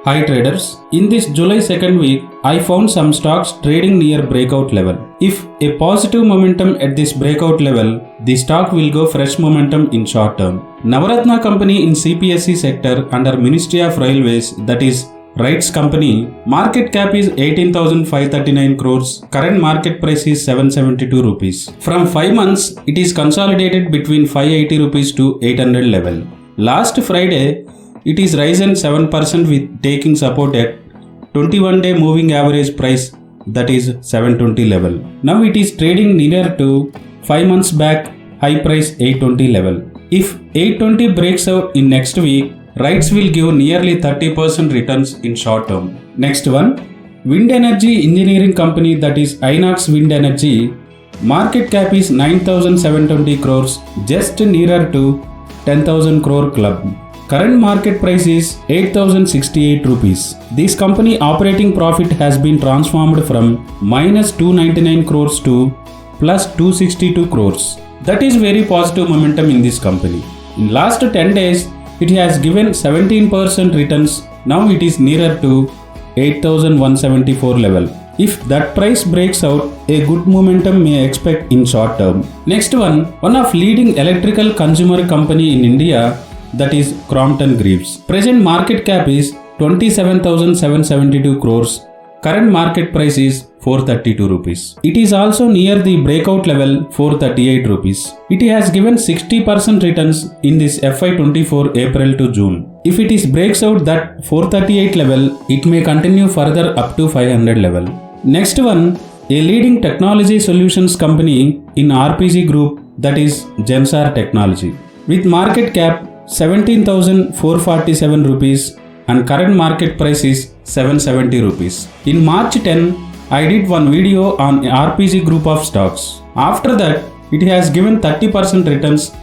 Hi traders, in this July 2nd week, I found some stocks trading near breakout level. If a positive momentum at this breakout level, the stock will go fresh momentum in short term. Navaratna company in CPSE sector under Ministry of Railways, that is Rights company, market cap is 18,539 crores, current market price is 772 rupees. From 5 months, it is consolidated between 580 rupees to 800 level. Last Friday, it is risen 7% with taking support at 21-day moving average price, that is 720 level. Now it is trading nearer to 5 months back high price 820 level. If 820 breaks out in next week, Rights will give nearly 30% returns in short term. Next one, wind energy engineering company, that is Inox Wind Energy, market cap is 9,720 crores, just nearer to 10,000 crore club. Current market price is 8,068 rupees. This company operating profit has been transformed from minus 299 crores to plus 262 crores. That is very positive momentum in this company. In last 10 days, it has given 17% returns. Now it is nearer to 8,174 level. If that price breaks out, a good momentum may expect in short term. Next one of leading electrical consumer company in India, that is Crompton Greaves. Present market cap is 27,772 crores. Current market price is 432 rupees. It is also near the breakout level 438 rupees. It has given 60% returns in this FY24 April to June. If it is breaks out that 438 level, it may continue further up to 500 level. Next one, a leading technology solutions company in RPG group, that is Gensar Technology, with market cap 17,447 rupees and current market price is 770 rupees. In March 10, I did one video on RPG group of stocks. After that, it has given 30% returns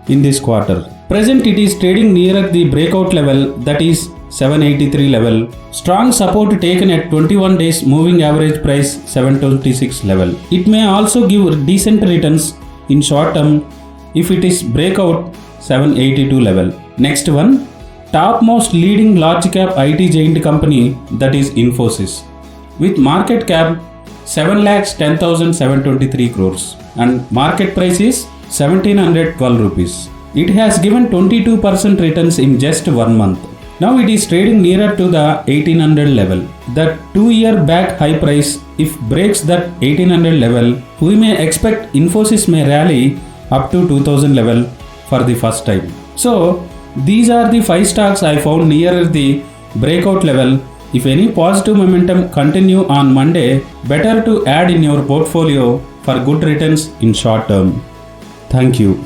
in this quarter. Present it is trading nearer the breakout level, that is 783 level. Strong support taken at 21 days moving average price 726 level. It may also give decent returns in short term if it is breakout 782 level. Next one, topmost leading large cap IT giant company, that is Infosys, with market cap 7,10,723 crores and market price is 1,712 rupees. It has given 22% returns in just 1 month. Now it is trading nearer to the 1800 level. The 2-year back high price, if breaks that 1800 level, we may expect Infosys may rally up to 2000 level for the first time. So these are the 5 stocks I found nearer the breakout level. If any positive momentum continue on Monday, better to add in your portfolio for good returns in short term. Thank you.